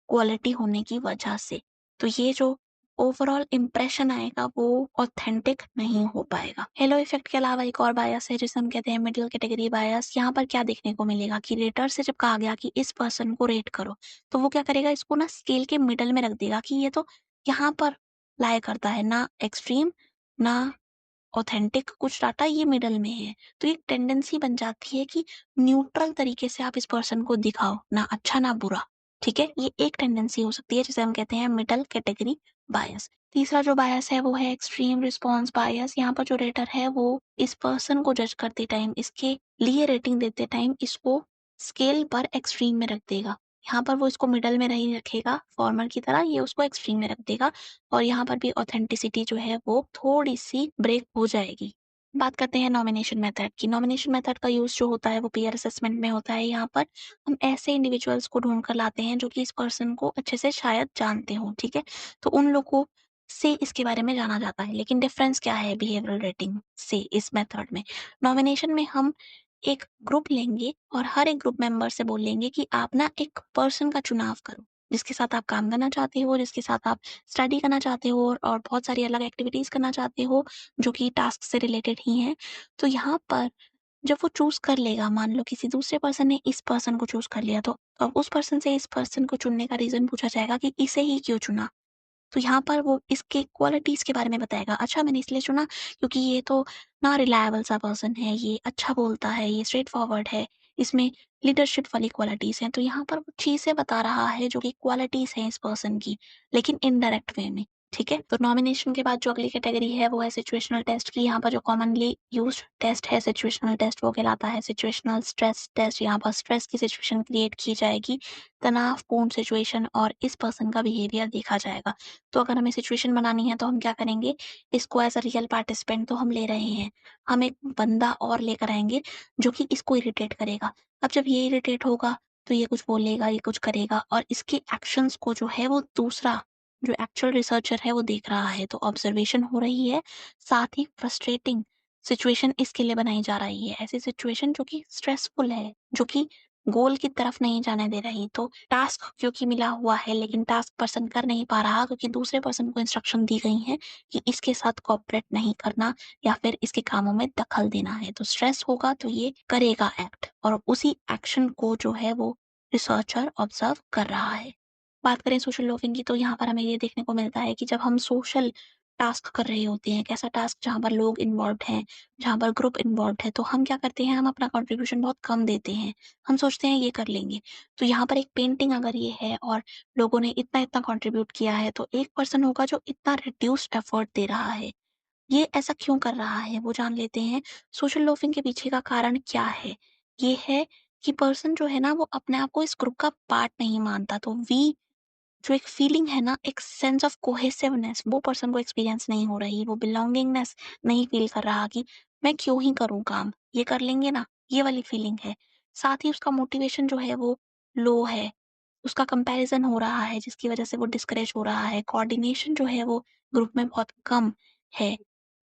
क्वालिटी होने की वजह से। तो ये जो ओवरऑल इंप्रेशन आएगा वो ऑथेंटिक नहीं हो पाएगा। हेलो इफेक्ट के अलावा एक और बायस है जिसे हम कहते हैं मिडल कैटेगरी बायस। यहाँ पर क्या देखने को मिलेगा कि रेटर से जब कहा गया कि इस पर्सन को रेट करो, तो वो क्या करेगा, इसको ना स्केल के मिडल में रख देगा कि ये तो यहाँ पर लाई करता है, ना एक्सट्रीम ना ऑथेंटिक, कुछ डाटा ये मिडल में है। तो एक टेंडेंसी बन जाती है कि न्यूट्रल तरीके से आप इस पर्सन को दिखाओ, ना अच्छा ना बुरा, ठीक है? ये एक टेंडेंसी हो सकती है जिसे हम कहते हैं मिडल कैटेगरी बायस। तीसरा जो बायस है वो है एक्सट्रीम रिस्पॉन्स बायस। यहाँ पर जो रेटर है वो इस पर्सन को जज करते टाइम, इसके लिए रेटिंग देते टाइम इसको स्केल पर एक्सट्रीम में रख देगा। यहाँ पर वो इसको मिडल में नहीं रखेगा फॉर्मर की तरह, ये उसको एक्सट्रीम में रख देगा और यहाँ पर भी ऑथेंटिसिटी जो है वो थोड़ी-सी ब्रेक हो जाएगी। बात करते हैं नॉमिनेशन मेथड की। नॉमिनेशन मेथड का यूज़ जो होता है वो पीयर असेसमेंट में होता है। यहाँ पर हम ऐसे इंडिविजुअल्स को ढूँढ कर लाते हैं जो कि इस पर्सन को अच्छे से शायद जानते हों, ठीक है? तो उन लोगों से इसके बारे में जाना जाता है। लेकिन डिफरेंस क्या है बिहेवियरल रेटिंग से इस मेथड में? नॉमिनेशन में हम एक ग्रुप लेंगे और हर एक ग्रुप मेंबर से बोलेंगे कि आप ना एक पर्सन का चुनाव करो, जिसके साथ आप काम करना चाहते हो, जिसके साथ आप स्टडी करना चाहते हो और बहुत सारी अलग एक्टिविटीज़ करना चाहते हो, जो कि टास्क से रिलेटेड ही हैं। तो यहाँ पर जब वो चूज़ कर लेगा, मान लो किसी दूसरे पर्सन ने इस पर्सन को चूज़ कर लिया, तो अब उस पर्सन से इस पर्सन को चुनने का रीज़न पूछा जाएगा कि इसे ही क्यों चुना? तो यहाँ पर वो इसके क्वालिटीज़ के बारे में बताएगा। अच्छा, मैंने इसलिए चुना क्योंकि ये तो ना रिलायबल सा पर्सन है, ये अच्छा बोलता है, ये स्ट्रेट फॉरवर्ड है, इसमें लीडरशिप वाली क्वालिटीज़ हैं। तो यहाँ पर वो चीज़ें बता रहा है जो कि क्वालिटीज़ हैं इस पर्सन की, लेकिन इनडायरेक्ट वे में, ठीक है? तो नॉमिनेशन के बाद जो अगली कैटेगरी है वो है सिचुएशनल टेस्ट की। यहाँ पर जो कॉमनली यूज्ड टेस्ट है सिचुएशनल टेस्ट, वो कहलाता है सिचुएशनल स्ट्रेस टेस्ट। यहाँ पर स्ट्रेस की सिचुएशन क्रिएट की जाएगी, तनावपूर्ण सिचुएशन और इस पर्सन का बिहेवियर देखा जाएगा। तो अगर हमें सिचुएशन बनानी है तो हम क्या करेंगे, इसको एज़ अ रियल पार्टिसिपेंट तो हम ले रहे हैं। हम एक बंदा और लेकर आएँगे जो कि इसको इरिटेट करेगा। अब जब ये इरिटेट होगा तो ये कुछ बोलेगा, ये कुछ करेगा और इसके एक्शंस को जो है वो दूसरा जो एक्चुअल रिसर्चर है वो देख रहा है। तो ऑब्जर्वेशन हो रही है, साथ ही फ्रस्ट्रेटिंग सिचुएशन इसके लिए बनाई जा रही है। ऐसी सिचुएशन जो कि स्ट्रेसफुल है, जो कि गोल की तरफ नहीं जाने दे रही। तो टास्क क्योंकि मिला हुआ है लेकिन टास्क पर्सन कर नहीं पा रहा क्योंकि दूसरे पर्सन को इंस्ट्रक्शन दी गई हैं कि इसके साथ कोऑपरेट नहीं करना या फिर इसके कामों में दखल देना है। तो स्ट्रेस होगा तो ये करेगा एक्ट और उसी एक्शन को जो है वो रिसर्चर ऑब्जर्व कर रहा है। बात करें सोशल लोफिंग की तो यहाँ पर हमें ये देखने को मिलता है कि जब हम सोशल टास्क कर रहे होते हैं, कैसा टास्क जहाँ पर लोग इन्वॉल्व्ड हैं, जहाँ पर ग्रुप इन्वॉल्व्ड है, तो हम क्या करते हैं, हम अपना कंट्रीब्यूशन बहुत कम देते हैं। हम सोचते हैं ये कर लेंगे। तो यहाँ पर एक पेंटिंग अगर ये है और लोगों ने इतना-इतना कंट्रीब्यूट किया है, तो एक पर्सन होगा जो इतना रिड्यूस्ड एफर्ट दे रहा है। ये ऐसा क्यों कर रहा है, वो जान लेते हैं। सोशल लोफिंग के पीछे का कारण क्या है? ये है कि पर्सन जो है ना, वो अपने आप को इस ग्रुप का पार्ट नहीं मानता। तो वी जो एक फीलिंग है ना, एक सेंस ऑफ कोहेसिवनेस वो पर्सन को एक्सपीरियंस नहीं हो रही, वो बिलॉन्गिंगनेस नहीं फील कर रहा कि मैं क्यों ही करूँ काम, ये कर लेंगे ना, ये वाली फीलिंग है। साथ ही उसका मोटिवेशन जो है वो लो है, उसका कंपैरिज़न हो रहा है जिसकी वज़ह से वो डिस्करेज हो रहा है, कोऑर्डिनेशन जो है वो ग्रुप में बहुत कम है।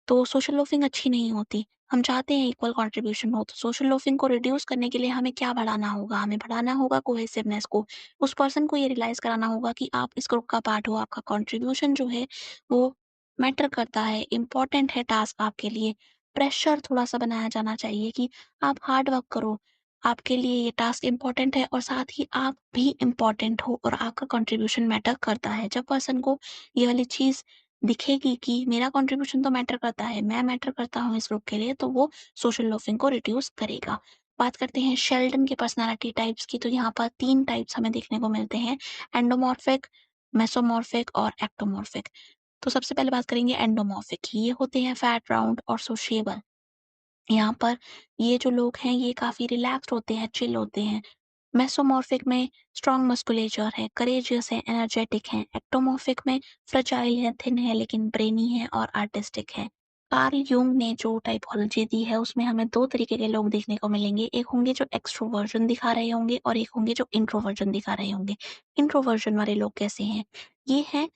तो सोशल लोफिंग अच्छी नहीं होती। हम चाहते हैं इक्वल कंट्रीब्यूशन हो, तो सोशल लोफिंग को रिड्यूस करने के लिए हमें क्या बढ़ाना होगा? हमें बढ़ाना होगा कोहेसिवनेस को। उस पर्सन को ये रियलाइज़ कराना होगा कि आप इस ग्रुप का पार्ट हो, आपका कंट्रीब्यूशन जो है वो मैटर करता है, इम्पोर्टेंट है टास्क आपके लिए। प्रेशर थोड़ा-सा बनाया जाना चाहिए कि आप हार्ड वर्क करो, आपके लिए ये टास्क इम्पोर्टेंट है और साथ ही आप भी इम्पोर्टेंट हो और आपका कंट्रीब्यूशन मैटर करता है। जब पर्सन को ये वाली चीज़ दिखेगी कि मेरा कंट्रीब्यूशन तो मैटर करता है, मैं मैटर करता हूँ इस ग्रुप के लिए, तो वो सोशल लोफिंग को रिड्यूस करेगा। बात करते हैं शेल्डन के पर्सनैलिटी टाइप्स की, तो यहाँ पर 3 टाइप्स हमें देखने को मिलते हैं, एंडोमॉर्फिक, मेसोमॉर्फिक और एक्टोमॉर्फिक। तो सबसे पहले बात करेंगे एंडोमॉर्फिक, ये होते हैं फैट, राउंड और सोशिएबल। यहाँ पर ये जो लोग हैं, ये काफ़ी रिलैक्स्ड होते हैं, चिल होते हैं। मेसोमॉर्फिक में स्ट्रॉन्ग मस्कुलेचर है, करेजियस है, एनर्जेटिक है। एक्टोमॉर्फिक में फ्रेजाइल है, थिन है लेकिन ब्रेनी है और आर्टिस्टिक है। कार्ल यूंग ने जो टाइपोलॉजी दी है उसमें हमें 2 तरीके के लोग देखने को मिलेंगे। एक होंगे जो एक्सट्रोवर्जन दिखा रहे होंगे और एक होंगे जो इंट्रोवर्जन दिखा रहे होंगे। इंट्रोवर्जन वाले लोग कैसे हैं? ये हैं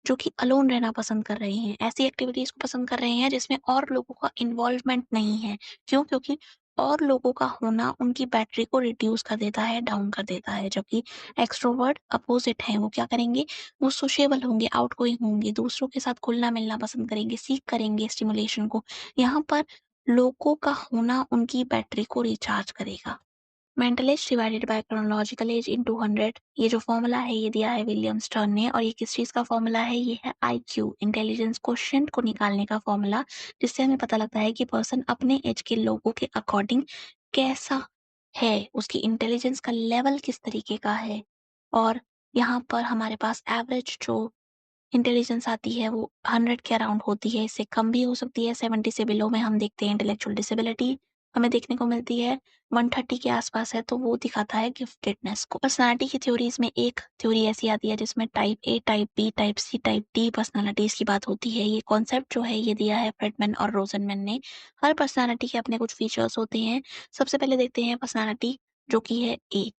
जो कि अलोन रहना पसंद कर रहे हैं, ऐसी एक्टिविटीज़ को पसंद कर रहे हैं जिसमें और लोगों का इन्वॉल्वमेंट नहीं है। क्यों? क्योंकि और लोगों का होना उनकी बैटरी को रिड्यूस कर देता है, डाउन कर देता है। जबकि एक्सट्रोवर्ट अपोज़िट हैं, वो क्या करेंगे? वो सोशेबल होंगे, आउटगोइंग होंगे, दूसरों के साथ घुलना-मिलना पसंद करेंगे, सीक करेंगे स्टिमुलेशन को। यहाँ पर लोगों का होना उनकी बैटरी को रिचार्ज करेगा। Mental age divided by chronological age in 200, ये जो फॉर्मूला है ये दिया है विलियम स्टर्न ने और ये किस चीज़ का फॉर्मूला है? ये है आईक्यू, इंटेलिजेंस क्वोटिएंट को निकालने का फॉर्मूला, जिससे हमें पता लगता है कि पर्सन अपने एज के लोगों के अकॉर्डिंग कैसा है, उसकी इंटेलिजेंस का लेवल किस तरीके का है। और यहाँ पर हमारे पास एवरेज जो इंटेलिजेंस आती है वो 100 के अराउंड होती है, इससे कम भी हो सकती है। 70 से बिलो में हम देखते हैं इंटेलेक्चुअल डिसेबिलिटी हमें देखने को मिलती है। 130 के आसपास है तो वो दिखाता है गिफ्टेडनेस को। पर्सनैलिटी की थ्योरीज़ में एक थ्योरी ऐसी आती है जिसमें type A, type B, type C, type D personalities की बात होती है। ये कॉन्सेप्ट जो है ये दिया है फ्रेडमैन और रोज़नमैन ने। हर पर्सनैलिटी के अपने कुछ फीचर्स होते हैं। सबसे पहले देखते हैं पर्सनैलिटी जो कि है ए।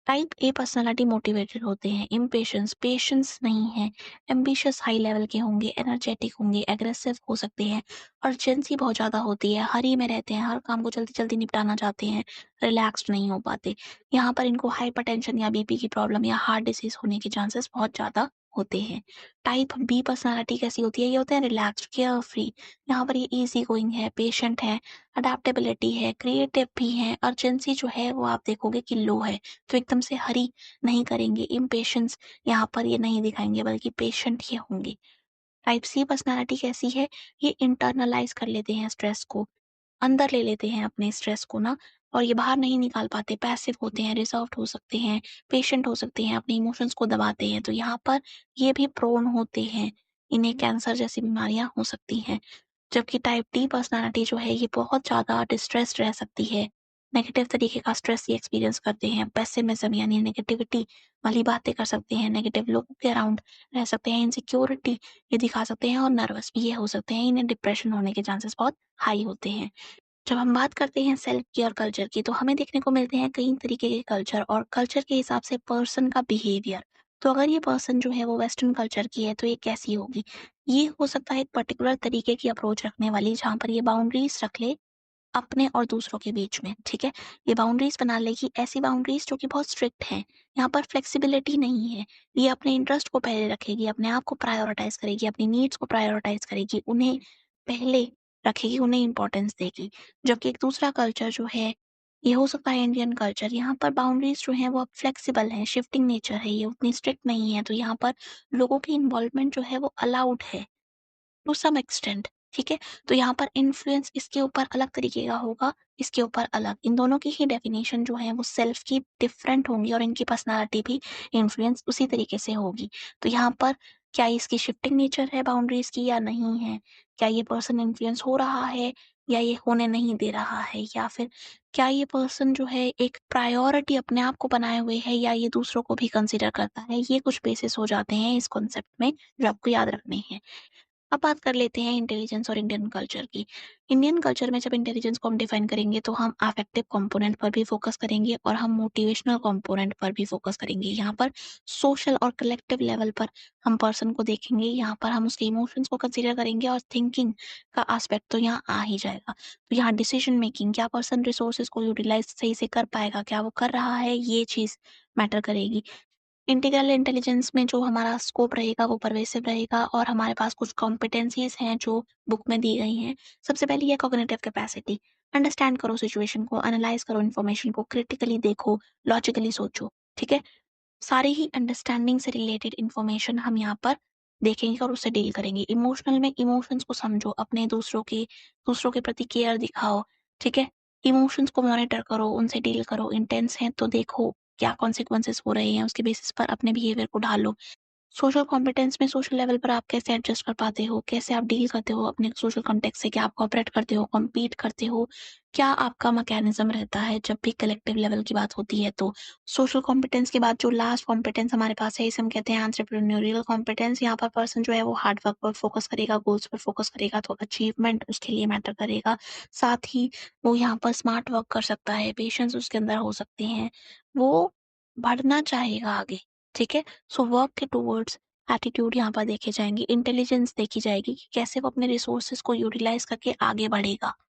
टाइप ए पर्सनैलिटी मोटिवेटेड होते हैं, इम्पेशेंस, पेशेंस नहीं है, एम्बिशियस हाई लेवल के होंगे, एनर्जेटिक होंगे, एग्रेसिव हो सकते हैं, अर्जेंसी बहुत ज़्यादा होती है, हरी में रहते हैं, हर काम को जल्दी-जल्दी निपटाना चाहते हैं, रिलैक्स्ड नहीं हो पाते। यहाँ पर इनको हाइपरटेंशन या बीपी की प्रॉब्लम या हार्ट डिसीज़ होने के चांसेस बहुत ज़्यादा होते हैं। टाइप बी पर्सनैलिटी कैसी होती है? ये होते हैं रिलैक्स्ड, केयर फ्री। यहाँ पर ये ईज़ी गोइंग है, पेशेंट है, अडैप्टेबिलिटी है, क्रिएटिव भी हैं, अर्जेंसी जो है वो आप देखोगे कि लो है। तो एकदम से हरी नहीं करेंगे, इम्पेशेंस यहाँ पर ये नहीं दिखाएँगे बल्कि पेशेंट ये होंगे। टाइप सी पर्सनैलिटी कैसी है? ये इंटरनलाइज़ कर लेते हैं स्ट्रेस को, अंदर ले लेते हैं अपने स्ट्रेस को ना और ये बाहर नहीं निकाल पाते, पैसिव होते हैं, रिज़र्व्ड हो सकते हैं, पेशेंट हो सकते हैं, अपने इमोशंस को दबाते हैं, तो यहाँ पर ये भी प्रोन होते हैं, इन्हें कैंसर जैसी बीमारियाँ हो सकती हैं। जबकि टाइप डी पर्सनैलिटी जो है ये बहुत ज़्यादा डिस्ट्रेस्ड रह सकती है। नेगेटिव तरीके का स्ट्रेस ये एक्सपीरियंस करते हैं। पेसिमिज़्म यानी नेगेटिविटी वाली बातें कर सकते हैं, नेगेटिव लोगों के अराउंड रह सकते हैं, इनसिक्योरिटी ये दिखा सकते हैं और नर्वस भी ये हो सकते हैं। इन्हें डिप्रेशन होने के चांसेस बहुत हाई होते हैं। जब हम बात करते हैं सेल्फ केयर कल्चर की तो हमें देखने को मिलते हैं कई तरीके के कल्चर और कल्चर के हिसाब से पर्सन का बिहेवियर तो अगर ये पर्सन जो है वो वेस्टर्न कल्चर की है तो ये कैसी होगी? ये हो सकता है एक पर्टिकुलर तरीके की अप्रोच रखने वाली जहाँ पर ये बाउंड्रीज़ रख ले अपने और दूसरों के बीच में, ठीक है? ये बाउंड्रीज़ बना लेगी, ऐसी बाउंड्रीज़ जो कि बहुत स्ट्रिक्ट हैं। यहाँ पर फ्लेक्सिबिलिटी नहीं है। ये अपने इंटरेस्ट को पहले रखेगी, अपने आप को प्रायोरिटाइज़ करेगी, अपनी नीड्स को प्रायोरिटाइज़ करेगी, उन्हें पहले रखेगी, उन्हें इम्पोर्टेंस देगी। जबकि एक दूसरा कल्चर जो है, ये हो सकता है इंडियन कल्चर, यहाँ पर बाउंड्रीज़ जो हैं वो अब फ्लेक्सिबल हैं, शिफ्टिंग नेचर है, ये उतनी स्ट्रिक्ट नहीं है। तो यहाँ पर लोगों की इन्वॉल्वमेंट जो है वो अलाउड है। टू सम एक्सटेंट, ठीक है? तो यहाँ पर इन्फ्लुएंस इसके ऊपर अलग तरीके का होगा, इसके ऊपर अलग। इन दोनों की ही डेफिनेशन जो है वो सेल्फ की डिफरेंट होंगी और इनकी पर्सनैलिटी भी इन्फ्लुएंस उसी तरीके से होगी। तो यहाँ पर क्या इसकी शिफ्टिंग नेचर है बाउंड्रीज़ की या नहीं है? क्या ये पर्सन इन्फ्लुएंस हो रहा है या ये होने नहीं दे रहा है? या फिर क्या ये पर्सन जो है एक प्रायोरिटी अपने आप को बनाए हुए है या ये दूसरों को भी कंसिडर करता है? ये कुछ बेसिस हो जाते हैं इस कॉन्सेप्ट में जो आपको याद रखने हैं। अब बात कर लेते हैं इंटेलिजेंस और इंडियन कल्चर की। इंडियन कल्चर में जब इंटेलिजेंस को हम डिफाइन करेंगे तो हम अफेक्टिव कंपोनेंट पर भी फोकस करेंगे और हम मोटिवेशनल कंपोनेंट पर भी फोकस करेंगे। यहाँ पर सोशल और कलेक्टिव लेवल पर हम पर्सन को देखेंगे, यहाँ पर हम उसके इमोशंस को कंसीडर करेंगे और थिंकिंग का एस्पेक्ट तो यहाँ आ ही जाएगा। तो यहाँ डिसीजन मेकिंग, क्या पर्सन रिसोर्सेज को यूटिलाइज सही से कर पाएगा, क्या वो कर रहा है, ये चीज़ मैटर करेगी। इंटीग्रल इंटेलिजेंस में जो हमारा स्कोप रहेगा वो परवेसिव रहेगा और हमारे पास कुछ कॉम्पिटेंसीज़ हैं जो बुक में दी गई हैं। सबसे पहली है कॉग्निटिव कैपेसिटी। अंडरस्टैंड करो सिचुएशन को, एनालाइज़ करो इन्फॉर्मेशन को, क्रिटिकली देखो, लॉजिकली सोचो, ठीक है? सारी ही अंडरस्टैंडिंग से रिलेटेड इन्फॉर्मेशन हम यहाँ पर देखेंगे और उससे डील करेंगे। इमोशनल में इमोशंस को समझो, अपने दूसरों के प्रति केयर दिखाओ, ठीक है? इमोशंस को मॉनिटर करो, उनसे डील करो, इंटेंस हैं तो देखो क्या कॉन्सिक्वेंसेस हो रहे हैं, उसके बेसिस पर अपने बिहेवियर को ढालो। सोशल कॉम्पिटेंस में सोशल लेवल पर आप कैसे एडजस्ट कर पाते हो, कैसे आप डील करते हो अपने सोशल कॉन्टेक्स्ट से, क्या आप कोऑपरेट करते हो, कॉम्पीट करते हो, क्या आपका मैकेनिज्म रहता है जब भी कलेक्टिव लेवल की बात होती है तो। सोशल कॉम्पिटेंस के बाद जो लास्ट कॉम्पिटेंस हमारे पास है इसे हम कहते हैं एंटरप्रेन्योरियल कॉम्पिटेंस। यहाँ पर पर्सन जो है वो हार्ड वर्क पर फोकस करेगा, गोल्स पर फोकस करेगा तो अचीवमेंट उसके लिए मैटर करेगा। साथ ही वो यहाँ पर स्मार्ट वर्क कर सकता है, पेशेंस उसके अंदर हो सकते हैं, वो बढ़ना चाहेगा आगे, ठीक है? सो वर्क के टुवर्ड्स एटीट्यूड यहाँ पर देखे जाएँगे, इंटेलिजेंस देखी जाएगी कि कैसे वो अपने रिसोर्सेज़ को यूटिलाइज़ करके आगे बढ़ेगा।